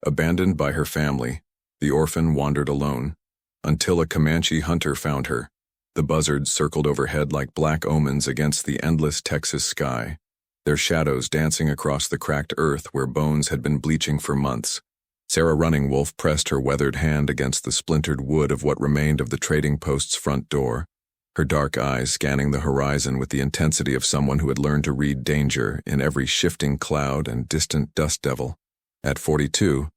Abandoned by her family, the orphan wandered alone, until a Comanche hunter found her. The buzzards circled overhead like black omens against the endless Texas sky, their shadows dancing across the cracked earth where bones had been bleaching for months. Sarah Running Wolf pressed her weathered hand against the splintered wood of what remained of the trading post's front door, her dark eyes scanning the horizon with the intensity of someone who had learned to read danger in every shifting cloud and distant dust devil. At 42,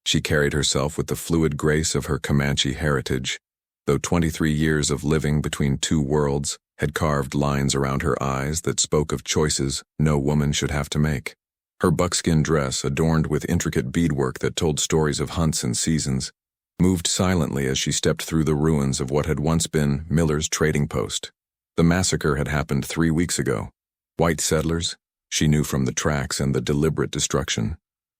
she carried herself with the fluid grace of her Comanche heritage, though 23 years of living between two worlds had carved lines around her eyes that spoke of choices no woman should have to make. Her buckskin dress, adorned with intricate beadwork that told stories of hunts and seasons, moved silently as she stepped through the ruins of what had once been Miller's trading post. The massacre had happened 3 weeks ago. White settlers, she knew from the tracks and the deliberate destruction.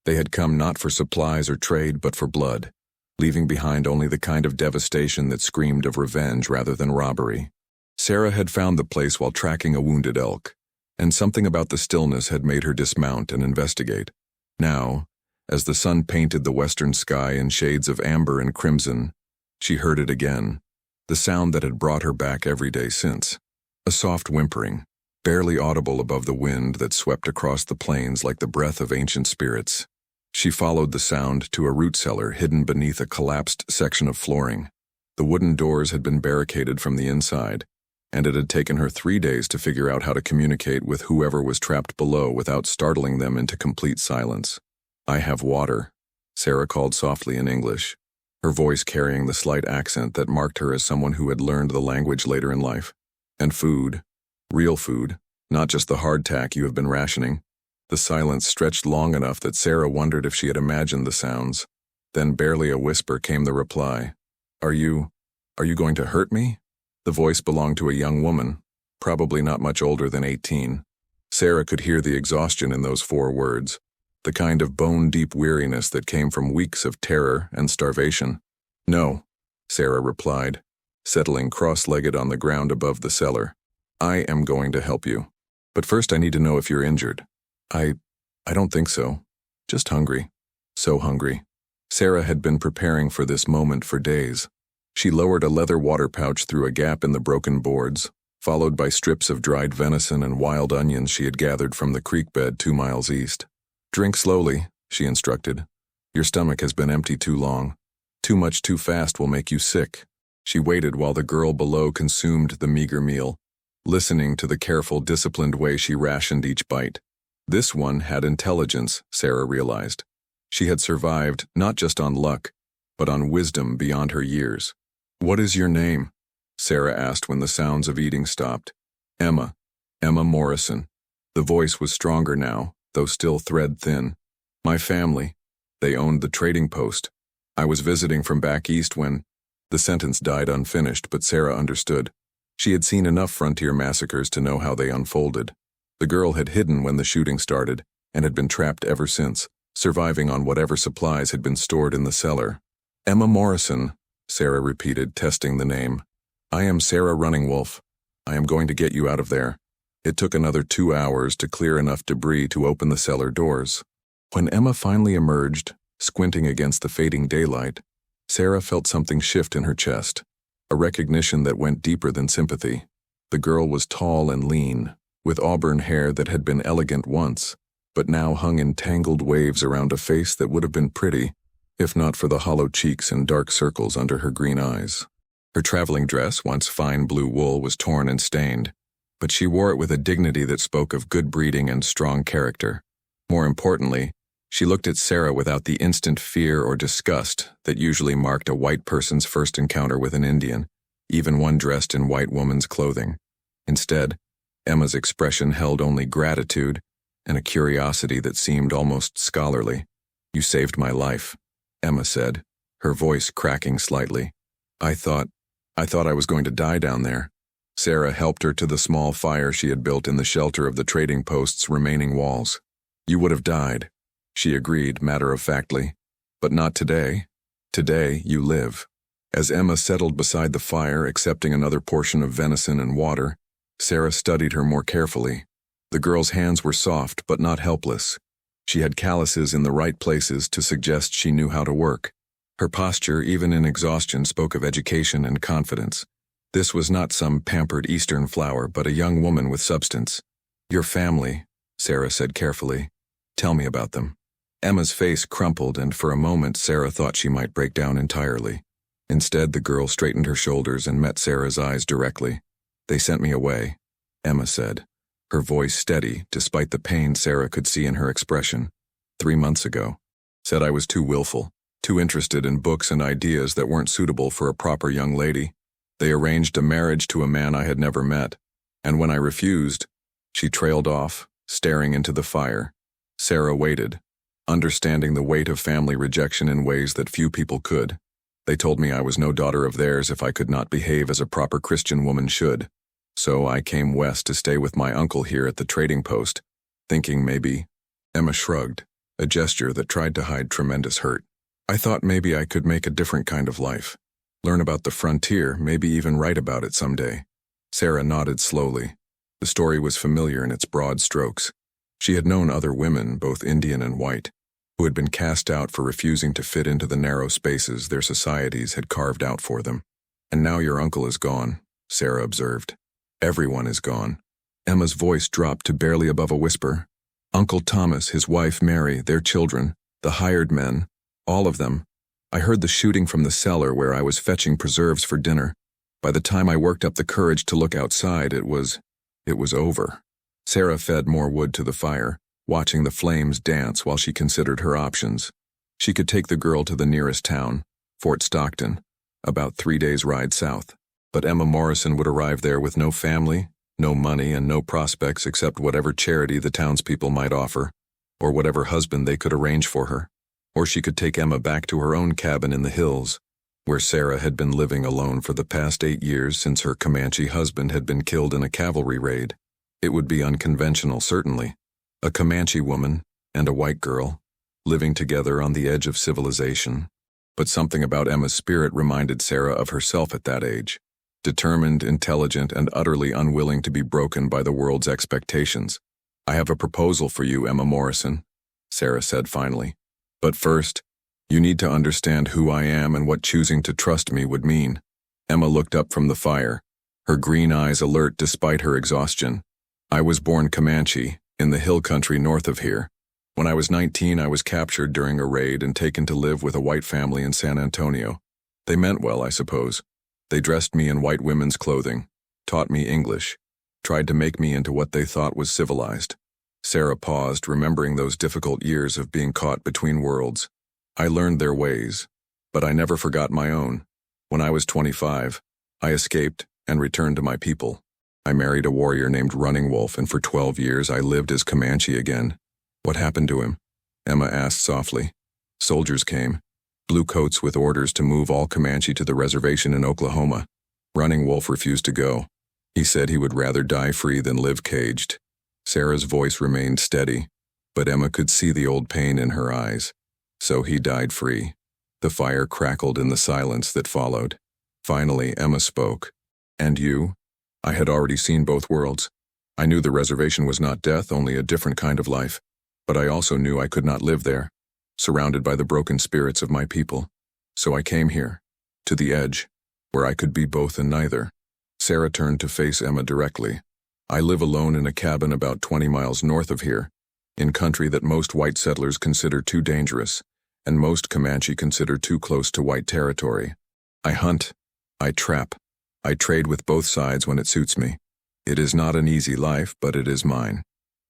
They had come not for supplies or trade, but for blood, leaving behind only the kind of devastation that screamed of revenge rather than robbery. Sarah had found the place while tracking a wounded elk, and something about the stillness had made her dismount and investigate. Now, as the sun painted the western sky in shades of amber and crimson, she heard it again, the sound that had brought her back every day since. A soft whimpering, barely audible above the wind that swept across the plains like the breath of ancient spirits. She followed the sound to a root cellar hidden beneath a collapsed section of flooring. The wooden doors had been barricaded from the inside, and it had taken her 3 days to figure out how to communicate with whoever was trapped below without startling them into complete silence. "I have water," Sarah called softly in English, her voice carrying the slight accent that marked her as someone who had learned the language later in life. "And food. Real food, not just the hardtack you have been rationing." The silence stretched long enough that Sarah wondered if she had imagined the sounds. Then barely a whisper came the reply. Are you going to hurt me?" The voice belonged to a young woman, probably not much older than 18. Sarah could hear the exhaustion in those 4 words, the kind of bone-deep weariness that came from weeks of terror and starvation. "No," Sarah replied, settling cross-legged on the ground above the cellar. "I am going to help you. But first I need to know if you're injured." I don't think so. Just hungry. So hungry." Sarah had been preparing for this moment for days. She lowered a leather water pouch through a gap in the broken boards, followed by strips of dried venison and wild onions she had gathered from the creek bed 2 miles east. "Drink slowly," she instructed. "Your stomach has been empty too long. Too much too fast will make you sick." She waited while the girl below consumed the meager meal, listening to the careful, disciplined way she rationed each bite. This one had intelligence, Sarah realized. She had survived not just on luck, but on wisdom beyond her years. "What is your name?" Sarah asked when the sounds of eating stopped. "Emma. Emma Morrison." The voice was stronger now, though still thread-thin. "My family. They owned the trading post. I was visiting from back east when—" The sentence died unfinished, but Sarah understood. She had seen enough frontier massacres to know how they unfolded. The girl had hidden when the shooting started, and had been trapped ever since, surviving on whatever supplies had been stored in the cellar. "Emma Morrison," Sarah repeated, testing the name. "I am Sarah Running Wolf. I am going to get you out of there." It took another 2 hours to clear enough debris to open the cellar doors. When Emma finally emerged, squinting against the fading daylight, Sarah felt something shift in her chest, a recognition that went deeper than sympathy. The girl was tall and lean, with auburn hair that had been elegant once, but now hung in tangled waves around a face that would have been pretty, if not for the hollow cheeks and dark circles under her green eyes. Her traveling dress, once fine blue wool, was torn and stained, but she wore it with a dignity that spoke of good breeding and strong character. More importantly, she looked at Sarah without the instant fear or disgust that usually marked a white person's first encounter with an Indian, even one dressed in white woman's clothing. Instead, Emma's expression held only gratitude and a curiosity that seemed almost scholarly. "You saved my life," Emma said, her voice cracking slightly. I thought I was going to die down there." Sarah helped her to the small fire she had built in the shelter of the trading post's remaining walls. "You would have died," she agreed matter-of-factly. "But not today. Today, you live." As Emma settled beside the fire, accepting another portion of venison and water, Sarah studied her more carefully. The girl's hands were soft but not helpless, She had calluses in the right places to suggest she knew how to work. Her posture, even in exhaustion, spoke of education and confidence. This was not some pampered Eastern flower, but a young woman with substance. "Your family," Sarah said carefully. "Tell me about them." Emma's face crumpled, and for a moment Sarah thought she might break down entirely. Instead, the girl straightened her shoulders and met Sarah's eyes directly. "They sent me away," Emma said, her voice steady despite the pain Sarah could see in her expression. 3 months ago. Said I was too willful, too interested in books and ideas that weren't suitable for a proper young lady. They arranged a marriage to a man I had never met, and when I refused, she trailed off, staring into the fire. Sarah waited, understanding the weight of family rejection in ways that few people could. They told me I was no daughter of theirs if I could not behave as a proper Christian woman should. So I came west to stay with my uncle here at the trading post, thinking maybe— Emma shrugged, a gesture that tried to hide tremendous hurt. "I thought maybe I could make a different kind of life. Learn about the frontier, maybe even write about it someday." Sarah nodded slowly. The story was familiar in its broad strokes. She had known other women, both Indian and white, who had been cast out for refusing to fit into the narrow spaces their societies had carved out for them. "And now your uncle is gone," Sarah observed. "Everyone is gone." Emma's voice dropped to barely above a whisper. "Uncle Thomas, his wife Mary, their children, the hired men, all of them. I heard the shooting from the cellar where I was fetching preserves for dinner. By the time I worked up the courage to look outside, it was over." Sarah fed more wood to the fire, watching the flames dance while she considered her options. She could take the girl to the nearest town, Fort Stockton, about 3 days' ride south. But Emma Morrison would arrive there with no family, no money, and no prospects except whatever charity the townspeople might offer, or whatever husband they could arrange for her. Or she could take Emma back to her own cabin in the hills, where Sarah had been living alone for the past 8 years since her Comanche husband had been killed in a cavalry raid. It would be unconventional, certainly. A Comanche woman and a white girl, living together on the edge of civilization. But something about Emma's spirit reminded Sarah of herself at that age. Determined, intelligent, and utterly unwilling to be broken by the world's expectations. "I have a proposal for you, Emma Morrison," Sarah said finally. "But first, you need to understand who I am and what choosing to trust me would mean." Emma looked up from the fire, her green eyes alert despite her exhaustion. "I was born Comanche, in the hill country north of here. When I was 19, I was captured during a raid and taken to live with a white family in San Antonio. They meant well, I suppose. They dressed me in white women's clothing, taught me English, tried to make me into what they thought was civilized." Sarah paused, remembering those difficult years of being caught between worlds. "I learned their ways, but I never forgot my own. When I was 25, I escaped and returned to my people. I married a warrior named Running Wolf, and for 12 years I lived as Comanche again." "What happened to him?" Emma asked softly. "Soldiers came. Blue coats with orders to move all Comanche to the reservation in Oklahoma. Running Wolf refused to go. He said he would rather die free than live caged." Sarah's voice remained steady, but Emma could see the old pain in her eyes. "So he died free." The fire crackled in the silence that followed. Finally, Emma spoke. "And you?" "I had already seen both worlds. I knew the reservation was not death, only a different kind of life. But I also knew I could not live there, surrounded by the broken spirits of my people. So I came here, to the edge, where I could be both and neither." Sarah turned to face Emma directly. "I live alone in a cabin about 20 miles north of here, in country that most white settlers consider too dangerous, and most Comanche consider too close to white territory. I hunt, I trap, I trade with both sides when it suits me. It is not an easy life, but it is mine."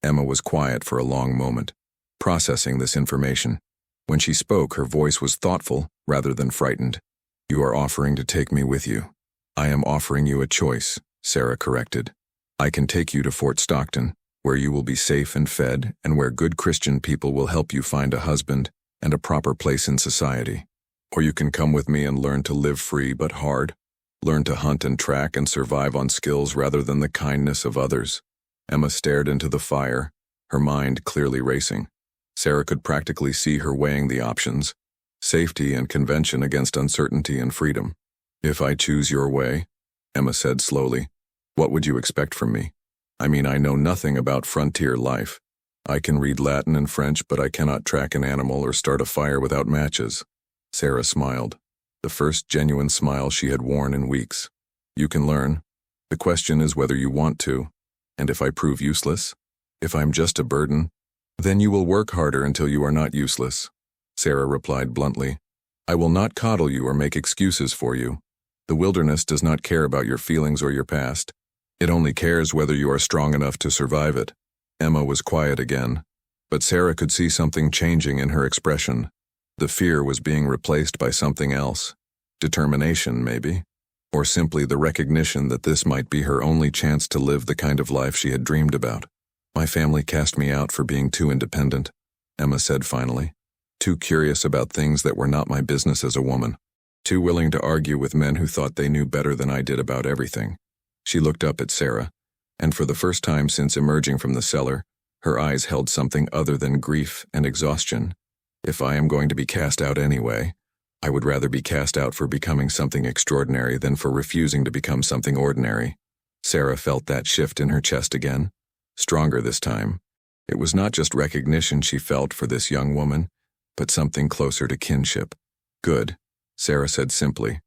Emma was quiet for a long moment, processing this information. When she spoke, her voice was thoughtful rather than frightened. "You are offering to take me with you." "I am offering you a choice," Sarah corrected. "I can take you to Fort Stockton, where you will be safe and fed, and where good Christian people will help you find a husband and a proper place in society. Or you can come with me and learn to live free but hard, learn to hunt and track and survive on skills rather than the kindness of others." Emma stared into the fire, her mind clearly racing. Sarah could practically see her weighing the options, safety and convention against uncertainty and freedom. "If I choose your way," Emma said slowly, "what would you expect from me? I mean, I know nothing about frontier life. I can read Latin and French, but I cannot track an animal or start a fire without matches. Sarah smiled, the first genuine smile she had worn in weeks. You can learn. The question is whether you want to. And if I prove useless? If I'm just a burden? Then you will work harder until you are not useless. Sarah replied bluntly. I will not coddle you or make excuses for you. The wilderness does not care about your feelings or your past. It only cares whether you are strong enough to survive it. Emma was quiet again, but Sarah could see something changing in her expression. The fear was being replaced by something else. Determination, maybe. Or simply the recognition that this might be her only chance to live the kind of life she had dreamed about. My family cast me out for being too independent, Emma said finally. Too curious about things that were not my business as a woman. Too willing to argue with men who thought they knew better than I did about everything. She looked up at Sarah, and for the first time since emerging from the cellar, her eyes held something other than grief and exhaustion. If I am going to be cast out anyway, I would rather be cast out for becoming something extraordinary than for refusing to become something ordinary. Sarah felt that shift in her chest again, stronger this time. It was not just recognition she felt for this young woman, but something closer to kinship. Good, Sarah said simply.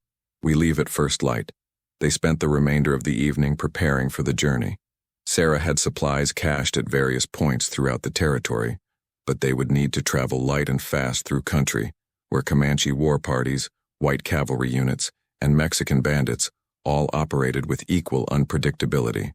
We leave at first light. They spent the remainder of the evening preparing for the journey. Sarah had supplies cached at various points throughout the territory, but they would need to travel light and fast through country, where Comanche war parties, white cavalry units, and Mexican bandits all operated with equal unpredictability.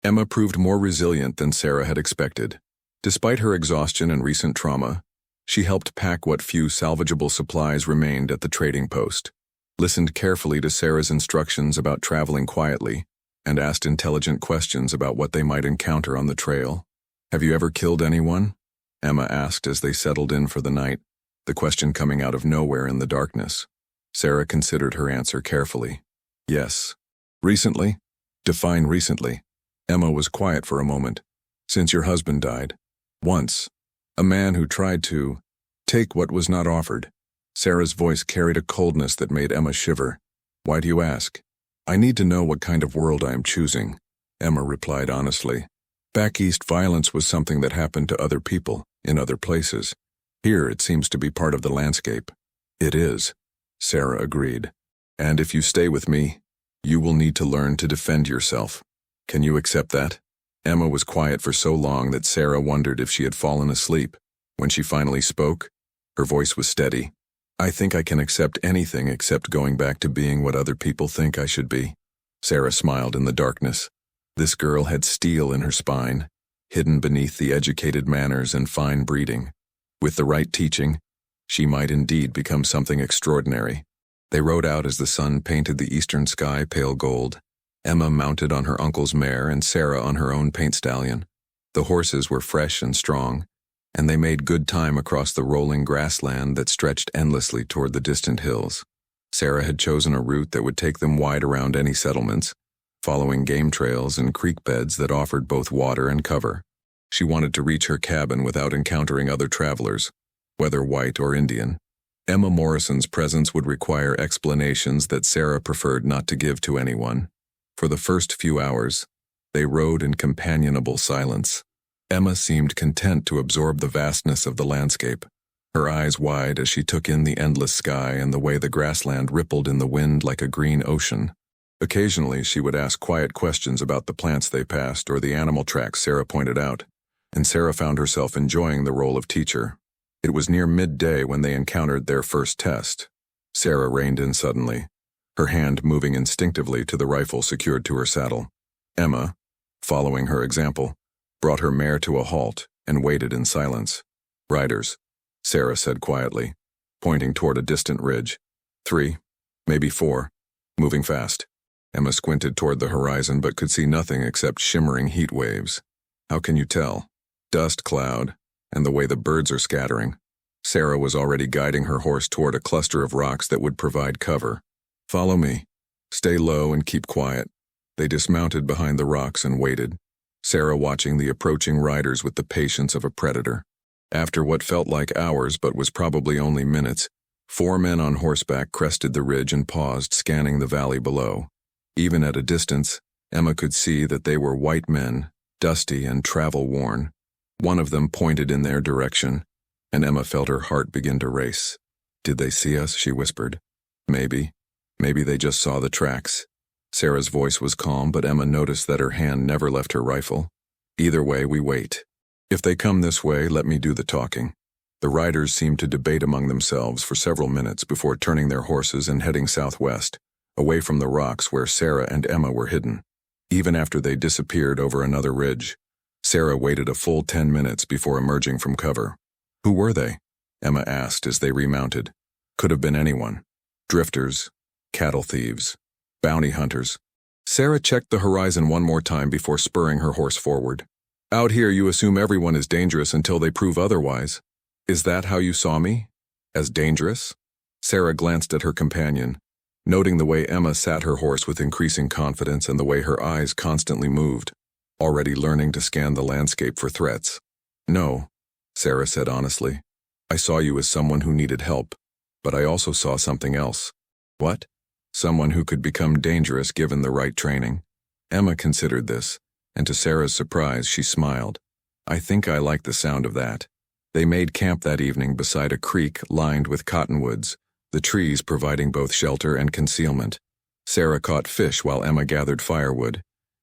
Emma proved more resilient than Sarah had expected. Despite her exhaustion and recent trauma, she helped pack what few salvageable supplies remained at the trading post, listened carefully to Sarah's instructions about traveling quietly, and asked intelligent questions about what they might encounter on the trail. Have you ever killed anyone? Emma asked as they settled in for the night, the question coming out of nowhere in the darkness. Sarah considered her answer carefully. Yes. Recently? Define recently. Emma was quiet for a moment. Since your husband died. Once. A man who tried to take what was not offered. Sarah's voice carried a coldness that made Emma shiver. Why do you ask? I need to know what kind of world I am choosing, Emma replied honestly. Back east, violence was something that happened to other people, in other places. Here, it seems to be part of the landscape. It is, Sarah agreed. And if you stay with me, you will need to learn to defend yourself. Can you accept that? Emma was quiet for so long that Sarah wondered if she had fallen asleep. When she finally spoke, her voice was steady. I think I can accept anything except going back to being what other people think I should be. Sarah smiled in the darkness. This girl had steel in her spine, hidden beneath the educated manners and fine breeding. With the right teaching, she might indeed become something extraordinary. They rode out as the sun painted the eastern sky pale gold. Emma mounted on her uncle's mare and Sarah on her own paint stallion. The horses were fresh and strong, and they made good time across the rolling grassland that stretched endlessly toward the distant hills. Sarah had chosen a route that would take them wide around any settlements, following game trails and creek beds that offered both water and cover. She wanted to reach her cabin without encountering other travelers, whether white or Indian. Emma Morrison's presence would require explanations that Sarah preferred not to give to anyone. For the first few hours, they rode in companionable silence. Emma seemed content to absorb the vastness of the landscape, her eyes wide as she took in the endless sky and the way the grassland rippled in the wind like a green ocean. Occasionally, she would ask quiet questions about the plants they passed or the animal tracks Sarah pointed out, and Sarah found herself enjoying the role of teacher. It was near midday when they encountered their first test. Sarah reined in suddenly, her hand moving instinctively to the rifle secured to her saddle. Emma, following her example, brought her mare to a halt and waited in silence. Riders, Sarah said quietly, pointing toward a distant ridge. 3, maybe 4, moving fast. Emma squinted toward the horizon but could see nothing except shimmering heat waves. How can you tell? Dust cloud, and the way the birds are scattering. Sarah was already guiding her horse toward a cluster of rocks that would provide cover. Follow me. Stay low and keep quiet. They dismounted behind the rocks and waited, Sarah watching the approaching riders with the patience of a predator. After what felt like hours but was probably only minutes, 4 men on horseback crested the ridge and paused, scanning the valley below. Even at a distance, Emma could see that they were white men, dusty and travel-worn. One of them pointed in their direction, and Emma felt her heart begin to race. "Did they see us?" she whispered. "Maybe. Maybe they just saw the tracks." Sarah's voice was calm, but Emma noticed that her hand never left her rifle. "Either way, we wait. If they come this way, let me do the talking." The riders seemed to debate among themselves for several minutes before turning their horses and heading southwest, away from the rocks where Sarah and Emma were hidden. Even after they disappeared over another ridge, Sarah waited a full 10 minutes before emerging from cover. "Who were they?" Emma asked as they remounted. "Could have been anyone. Drifters, cattle thieves, bounty hunters." Sarah checked the horizon one more time before spurring her horse forward. "Out here you assume everyone is dangerous until they prove otherwise. Is that how you saw me? As dangerous?" Sarah glanced at her companion, noting the way Emma sat her horse with increasing confidence and the way her eyes constantly moved, already learning to scan the landscape for threats. "No," Sarah said honestly. "I saw you as someone who needed help, but I also saw something else." "What?" "Someone who could become dangerous given the right training." Emma considered this, and to Sarah's surprise, she smiled. "I think I like the sound of that." They made camp that evening beside a creek lined with cottonwoods, the trees providing both shelter and concealment. Sarah caught fish while Emma gathered firewood,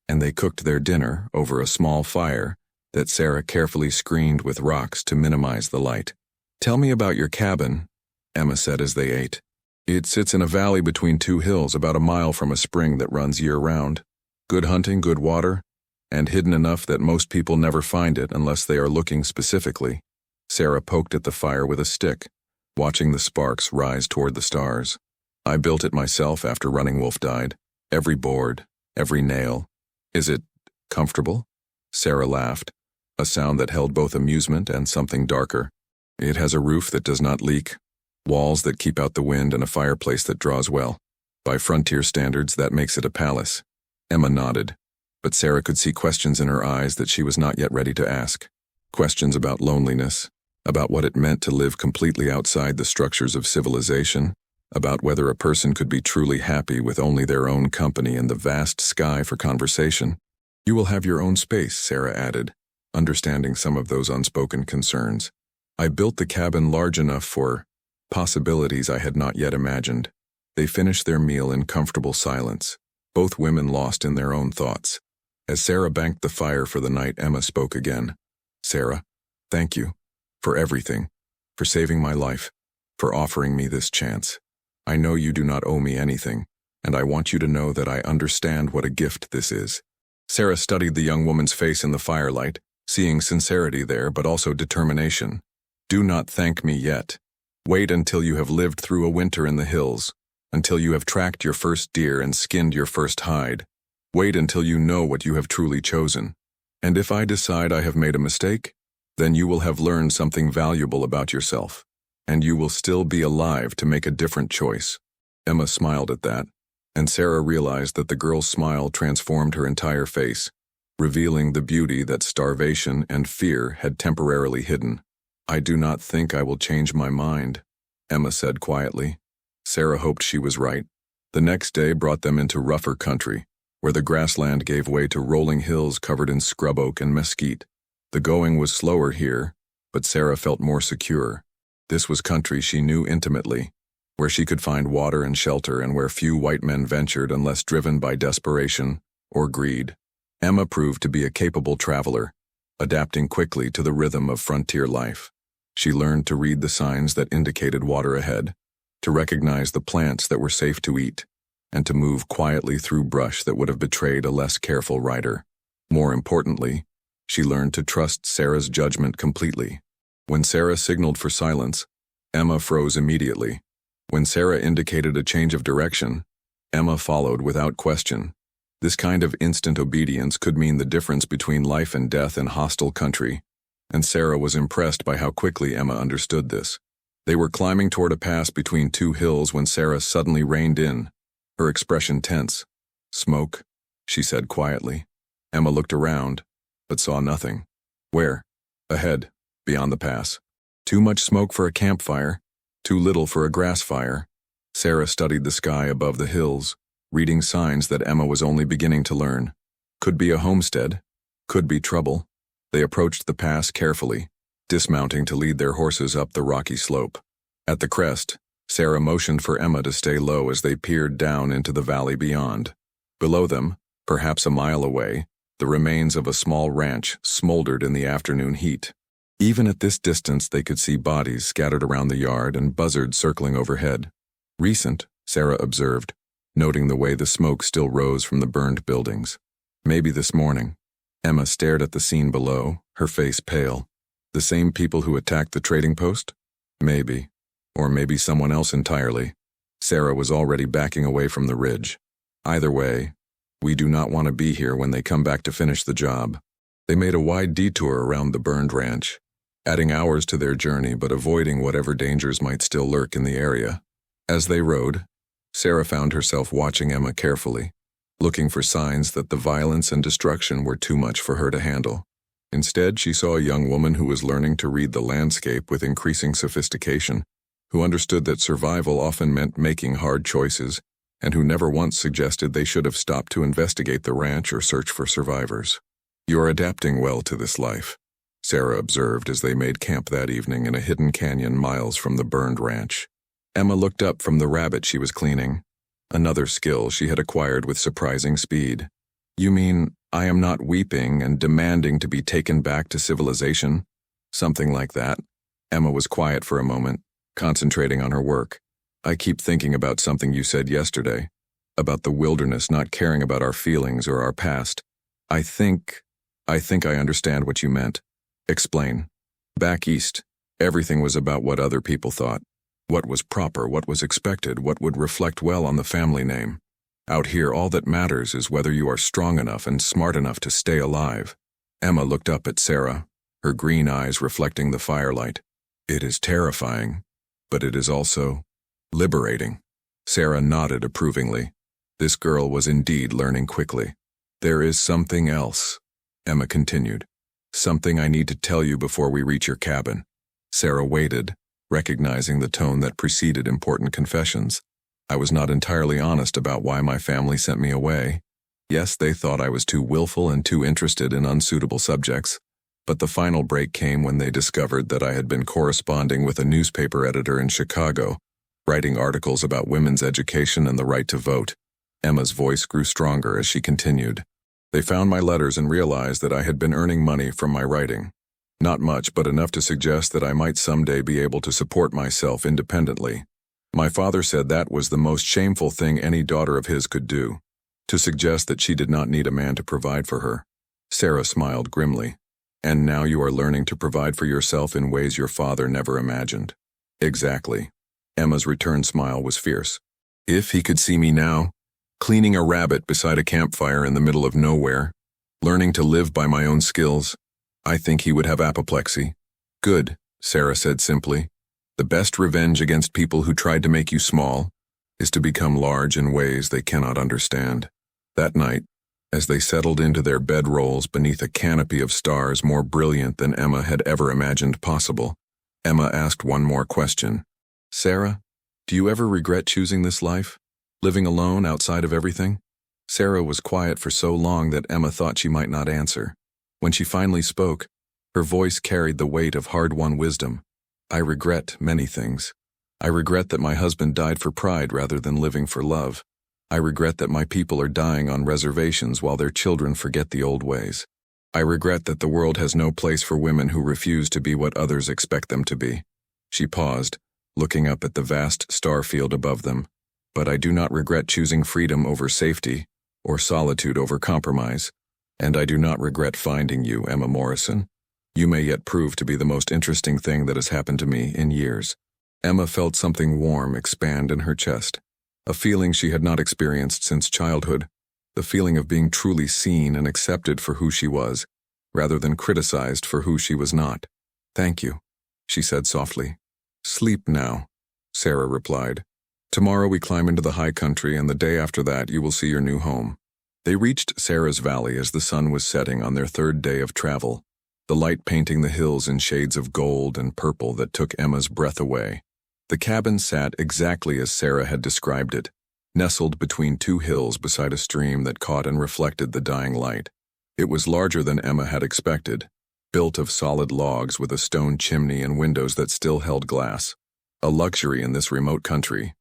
and they cooked their dinner over a small fire that Sarah carefully screened with rocks to minimize the light. "Tell me about your cabin," Emma said as they ate. "It sits in a valley between two hills about a mile from a spring that runs year-round. Good hunting, good water, and hidden enough that most people never find it unless they are looking specifically." Sarah poked at the fire with a stick, watching the sparks rise toward the stars. "I built it myself after Running Wolf died. Every board, every nail. Is it comfortable?" Sarah laughed, a sound that held both amusement and something darker. "It has a roof that does not leak, walls that keep out the wind, and a fireplace that draws well. By frontier standards, that makes it a palace." Emma nodded, but Sarah could see questions in her eyes that she was not yet ready to ask. Questions about loneliness, about what it meant to live completely outside the structures of civilization, about whether a person could be truly happy with only their own company and the vast sky for conversation. "You will have your own space," Sarah added, understanding some of those unspoken concerns. "I built the cabin large enough for possibilities I had not yet imagined." They finished their meal in comfortable silence, both women lost in their own thoughts. As Sarah banked the fire for the night, Emma spoke again. "Sarah, thank you. For everything. For saving my life. For offering me this chance. I know you do not owe me anything, and I want you to know that I understand what a gift this is." Sarah studied the young woman's face in the firelight, seeing sincerity there but also determination. "Do not thank me yet. Wait until you have lived through a winter in the hills, until you have tracked your first deer and skinned your first hide. Wait until you know what you have truly chosen. And if I decide I have made a mistake, then you will have learned something valuable about yourself, and you will still be alive to make a different choice." Emma smiled at that, and Sarah realized that the girl's smile transformed her entire face, revealing the beauty that starvation and fear had temporarily hidden. "I do not think I will change my mind," Emma said quietly. Sarah hoped she was right. The next day brought them into rougher country, where the grassland gave way to rolling hills covered in scrub oak and mesquite. The going was slower here, but Sarah felt more secure. This was country she knew intimately, where she could find water and shelter and where few white men ventured unless driven by desperation or greed. Emma proved to be a capable traveler, adapting quickly to the rhythm of frontier life. She learned to read the signs that indicated water ahead, to recognize the plants that were safe to eat, and to move quietly through brush that would have betrayed a less careful rider. More importantly, she learned to trust Sarah's judgment completely. When Sarah signaled for silence, Emma froze immediately. When Sarah indicated a change of direction, Emma followed without question. This kind of instant obedience could mean the difference between life and death in hostile country, and Sarah was impressed by how quickly Emma understood this. They were climbing toward a pass between two hills when Sarah suddenly reined in, her expression tense. "Smoke," she said quietly. Emma looked around, but saw nothing. "Where?" "Ahead, beyond the pass." "Too much smoke for a campfire, too little for a grass fire." Sarah studied the sky above the hills, reading signs that Emma was only beginning to learn. Could be a homestead, could be trouble. They approached the pass carefully, dismounting to lead their horses up the rocky slope. At the crest, Sarah motioned for Emma to stay low as they peered down into the valley beyond. Below them, perhaps a mile away, the remains of a small ranch smoldered in the afternoon heat. Even at this distance they could see bodies scattered around the yard and buzzards circling overhead. Recent, Sarah observed, noting the way the smoke still rose from the burned buildings. Maybe this morning. Emma stared at the scene below, her face pale. The same people who attacked the trading post? Maybe. Or maybe someone else entirely. Sarah was already backing away from the ridge. Either way, we do not want to be here when they come back to finish the job. They made a wide detour around the burned ranch, adding hours to their journey but avoiding whatever dangers might still lurk in the area. As they rode, Sarah found herself watching Emma carefully, looking for signs that the violence and destruction were too much for her to handle. Instead, she saw a young woman who was learning to read the landscape with increasing sophistication, who understood that survival often meant making hard choices, and who never once suggested they should have stopped to investigate the ranch or search for survivors. "You're adapting well to this life," Sarah observed as they made camp that evening in a hidden canyon miles from the burned ranch. Emma looked up from the rabbit she was cleaning, another skill she had acquired with surprising speed. "You mean, I am not weeping and demanding to be taken back to civilization?" "Something like that." Emma was quiet for a moment, concentrating on her work. "I keep thinking about something you said yesterday, about the wilderness not caring about our feelings or our past. I think I understand what you meant." "Explain." "Back east, everything was about what other people thought. What was proper, what was expected, what would reflect well on the family name. Out here, all that matters is whether you are strong enough and smart enough to stay alive." Emma looked up at Sarah, her green eyes reflecting the firelight. "It is terrifying, but it is also liberating." Sarah nodded approvingly. This girl was indeed learning quickly. "There is something else," Emma continued. "Something I need to tell you before we reach your cabin." Sarah waited, recognizing the tone that preceded important confessions. "I was not entirely honest about why my family sent me away. Yes, they thought I was too willful and too interested in unsuitable subjects, but the final break came when they discovered that I had been corresponding with a newspaper editor in Chicago, writing articles about women's education and the right to vote." Emma's voice grew stronger as she continued. "They found my letters and realized that I had been earning money from my writing. Not much, but enough to suggest that I might someday be able to support myself independently. My father said that was the most shameful thing any daughter of his could do, to suggest that she did not need a man to provide for her." Sarah smiled grimly. "And now you are learning to provide for yourself in ways your father never imagined." "Exactly." Emma's return smile was fierce. "If he could see me now, cleaning a rabbit beside a campfire in the middle of nowhere, learning to live by my own skills, I think he would have apoplexy." "Good," Sarah said simply. "The best revenge against people who tried to make you small is to become large in ways they cannot understand." That night, as they settled into their bedrolls beneath a canopy of stars more brilliant than Emma had ever imagined possible, Emma asked one more question. "Sarah, do you ever regret choosing this life? Living alone outside of everything?" Sarah was quiet for so long that Emma thought she might not answer. When she finally spoke, her voice carried the weight of hard-won wisdom. "I regret many things. I regret that my husband died for pride rather than living for love. I regret that my people are dying on reservations while their children forget the old ways. I regret that the world has no place for women who refuse to be what others expect them to be." She paused, looking up at the vast star field above them. "But I do not regret choosing freedom over safety, or solitude over compromise. And I do not regret finding you, Emma Morrison. You may yet prove to be the most interesting thing that has happened to me in years." Emma felt something warm expand in her chest, a feeling she had not experienced since childhood, the feeling of being truly seen and accepted for who she was, rather than criticized for who she was not. "Thank you," she said softly. "Sleep now," Sarah replied. "Tomorrow we climb into the high country, and the day after that you will see your new home." They reached Sarah's Valley as the sun was setting on their third day of travel, the light painting the hills in shades of gold and purple that took Emma's breath away. The cabin sat exactly as Sarah had described it, nestled between two hills beside a stream that caught and reflected the dying light. It was larger than Emma had expected, built of solid logs with a stone chimney and windows that still held glass. A luxury in this remote country.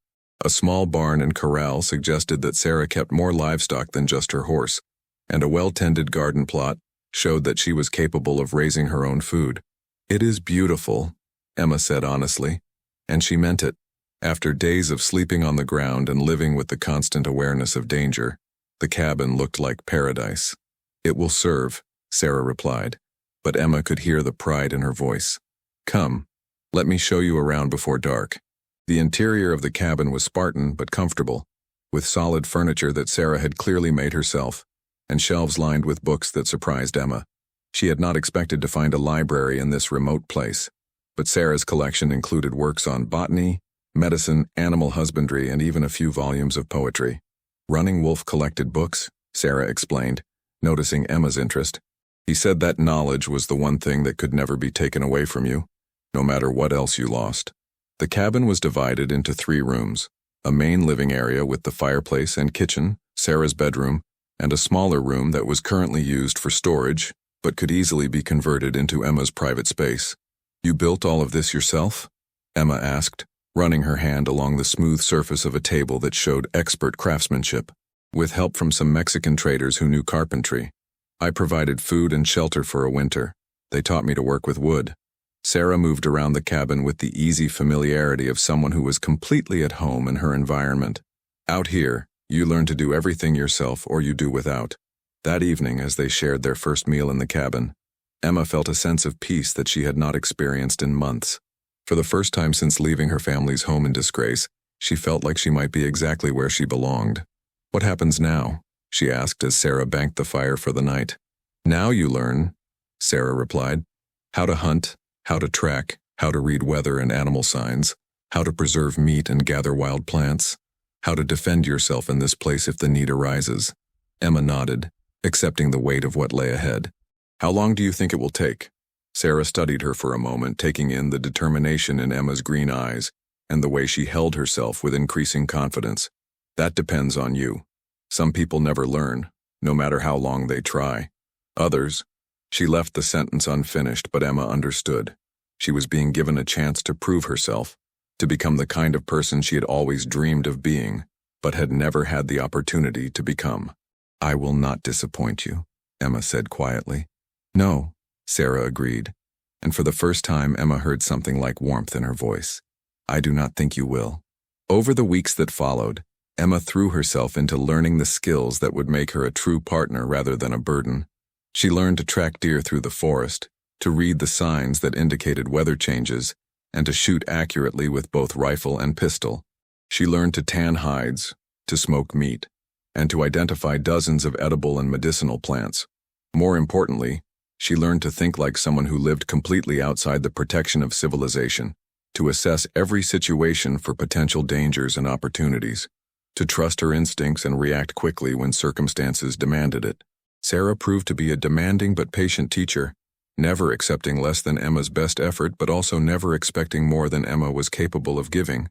A small barn and corral suggested that Sarah kept more livestock than just her horse, and a well-tended garden plot showed that she was capable of raising her own food. "It is beautiful," Emma said honestly, and she meant it. After days of sleeping on the ground and living with the constant awareness of danger, the cabin looked like paradise. "It will serve," Sarah replied, but Emma could hear the pride in her voice. "Come, let me show you around before dark." The interior of the cabin was Spartan but comfortable, with solid furniture that Sarah had clearly made herself, and shelves lined with books that surprised Emma. She had not expected to find a library in this remote place, but Sarah's collection included works on botany, medicine, animal husbandry, and even a few volumes of poetry. "Running Wolf collected books," Sarah explained, noticing Emma's interest. "He said that knowledge was the one thing that could never be taken away from you, no matter what else you lost." The cabin was divided into 3 rooms, a main living area with the fireplace and kitchen, Sarah's bedroom, and a smaller room that was currently used for storage, but could easily be converted into Emma's private space. "You built all of this yourself?" Emma asked, running her hand along the smooth surface of a table that showed expert craftsmanship. "With help from some Mexican traders who knew carpentry. I provided food and shelter for a winter. They taught me to work with wood." Sarah moved around the cabin with the easy familiarity of someone who was completely at home in her environment. "Out here, you learn to do everything yourself or you do without." That evening, as they shared their first meal in the cabin, Emma felt a sense of peace that she had not experienced in months. For the first time since leaving her family's home in disgrace, she felt like she might be exactly where she belonged. "What happens now?" she asked as Sarah banked the fire for the night. "Now you learn," Sarah replied, "how to hunt, how to track, how to read weather and animal signs, how to preserve meat and gather wild plants, how to defend yourself in this place if the need arises." Emma nodded, accepting the weight of what lay ahead. "How long do you think it will take?" Sarah studied her for a moment, taking in the determination in Emma's green eyes and the way she held herself with increasing confidence. "That depends on you. Some people never learn, no matter how long they try. Others—" She left the sentence unfinished, but Emma understood. She was being given a chance to prove herself, to become the kind of person she had always dreamed of being, but had never had the opportunity to become. "I will not disappoint you," Emma said quietly. "No," Sarah agreed, and for the first time Emma heard something like warmth in her voice. "I do not think you will." Over the weeks that followed, Emma threw herself into learning the skills that would make her a true partner rather than a burden. She learned to track deer through the forest, to read the signs that indicated weather changes, and to shoot accurately with both rifle and pistol. She learned to tan hides, to smoke meat, and to identify dozens of edible and medicinal plants. More importantly, she learned to think like someone who lived completely outside the protection of civilization, to assess every situation for potential dangers and opportunities, to trust her instincts and react quickly when circumstances demanded it. Sarah proved to be a demanding but patient teacher, never accepting less than Emma's best effort but also never expecting more than Emma was capable of giving.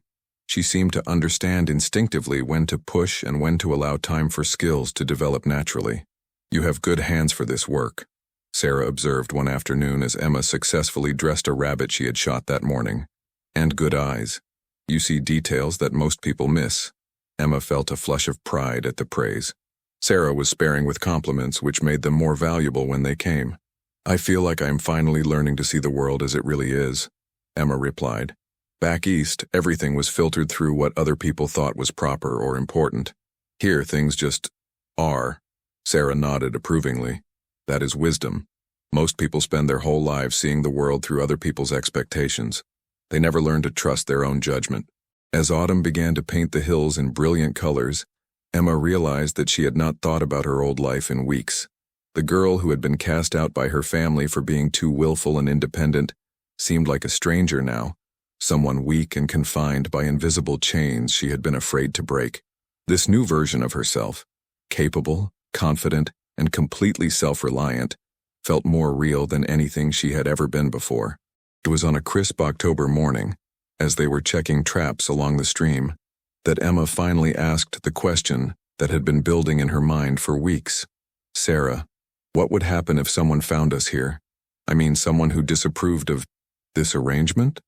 She seemed to understand instinctively when to push and when to allow time for skills to develop naturally. "You have good hands for this work," Sarah observed one afternoon as Emma successfully dressed a rabbit she had shot that morning. "And good eyes. You see details that most people miss." Emma felt a flush of pride at the praise. Sarah was sparing with compliments which made them more valuable when they came. "I feel like I am finally learning to see the world as it really is," Emma replied. "Back east, everything was filtered through what other people thought was proper or important. Here, things just are." Sarah nodded approvingly. "That is wisdom. Most people spend their whole lives seeing the world through other people's expectations. They never learn to trust their own judgment." As autumn began to paint the hills in brilliant colors, Emma realized that she had not thought about her old life in weeks. The girl who had been cast out by her family for being too willful and independent seemed like a stranger now, someone weak and confined by invisible chains she had been afraid to break. This new version of herself, capable, confident, and completely self-reliant, felt more real than anything she had ever been before. It was on a crisp October morning, as they were checking traps along the stream, that Emma finally asked the question that had been building in her mind for weeks. "Sarah, what would happen if someone found us here?" I mean someone who disapproved of this arrangement?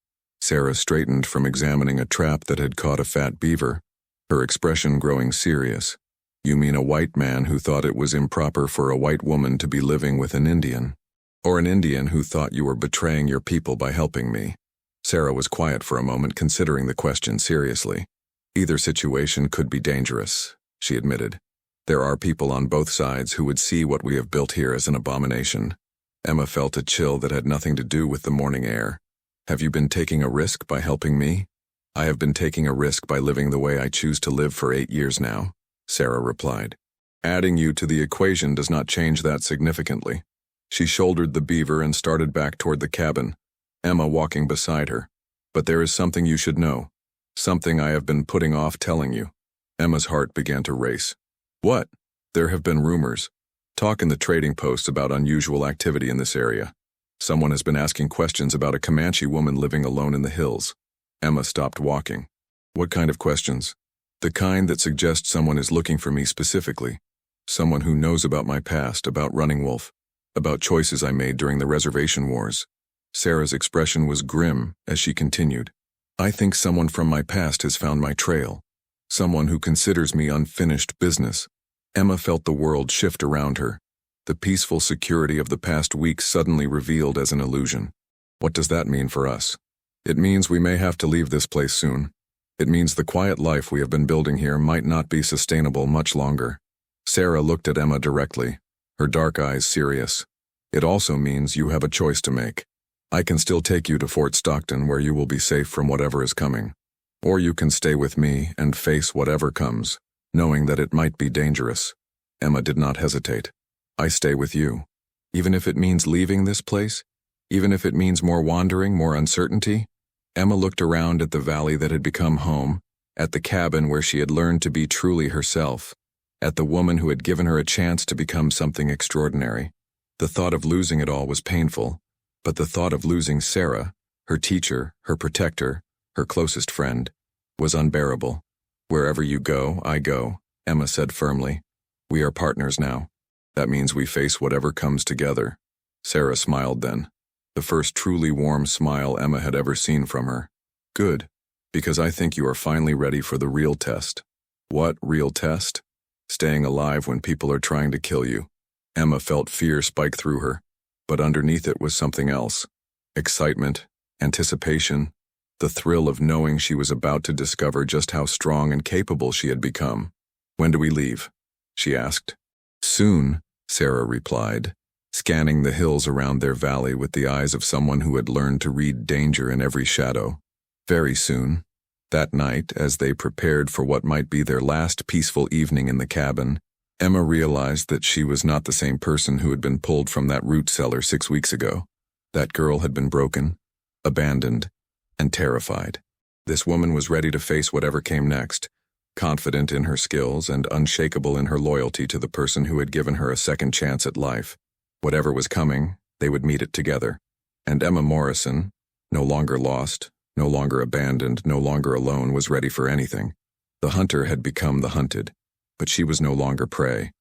Sarah straightened from examining a trap that had caught a fat beaver, her expression growing serious. You mean a white man who thought it was improper for a white woman to be living with an Indian? Or an Indian who thought you were betraying your people by helping me? Sarah was quiet for a moment, considering the question seriously. Either situation could be dangerous, she admitted. There are people on both sides who would see what we have built here as an abomination. Emma felt a chill that had nothing to do with the morning air. Have you been taking a risk by helping me? I have been taking a risk by living the way I choose to live for 8 years now, Sarah replied. Adding you to the equation does not change that significantly. She shouldered the beaver and started back toward the cabin, Emma walking beside her. But there is something you should know. Something I have been putting off telling you. Emma's heart began to race. What? There have been rumors. Talk in the trading posts about unusual activity in this area. Someone has been asking questions about a Comanche woman living alone in the hills. Emma stopped walking. What kind of questions? The kind that suggest someone is looking for me specifically. Someone who knows about my past, about Running Wolf, about choices I made during the reservation wars. Sarah's expression was grim as she continued. I think someone from my past has found my trail. Someone who considers me unfinished business. Emma felt the world shift around her. The peaceful security of the past weeks suddenly revealed as an illusion. What does that mean for us? It means we may have to leave this place soon. It means the quiet life we have been building here might not be sustainable much longer. Sarah looked at Emma directly, her dark eyes serious. It also means you have a choice to make. I can still take you to Fort Stockton where you will be safe from whatever is coming. Or you can stay with me and face whatever comes, knowing that it might be dangerous. Emma did not hesitate. I stay with you. Even if it means leaving this place? Even if it means more wandering, more uncertainty? Emma looked around at the valley that had become home, at the cabin where she had learned to be truly herself, at the woman who had given her a chance to become something extraordinary. The thought of losing it all was painful, but the thought of losing Sarah, her teacher, her protector, her closest friend, was unbearable. Wherever you go, I go, Emma said firmly. We are partners now. That means we face whatever comes together. Sarah smiled then, the first truly warm smile Emma had ever seen from her. Good, because I think you are finally ready for the real test. What real test? Staying alive when people are trying to kill you. Emma felt fear spike through her, but underneath it was something else. Excitement, anticipation, the thrill of knowing she was about to discover just how strong and capable she had become. When do we leave? She asked. Soon, Sarah replied, scanning the hills around their valley with the eyes of someone who had learned to read danger in every shadow. Very soon. That night, as they prepared for what might be their last peaceful evening in the cabin, Emma realized that she was not the same person who had been pulled from that root cellar 6 weeks ago. That girl had been broken, abandoned, and terrified. This woman was ready to face whatever came next, confident in her skills and unshakable in her loyalty to the person who had given her a second chance at life. Whatever was coming, they would meet it together. And Emma Morrison, no longer lost, no longer abandoned, no longer alone, was ready for anything. The hunter had become the hunted, but she was no longer prey.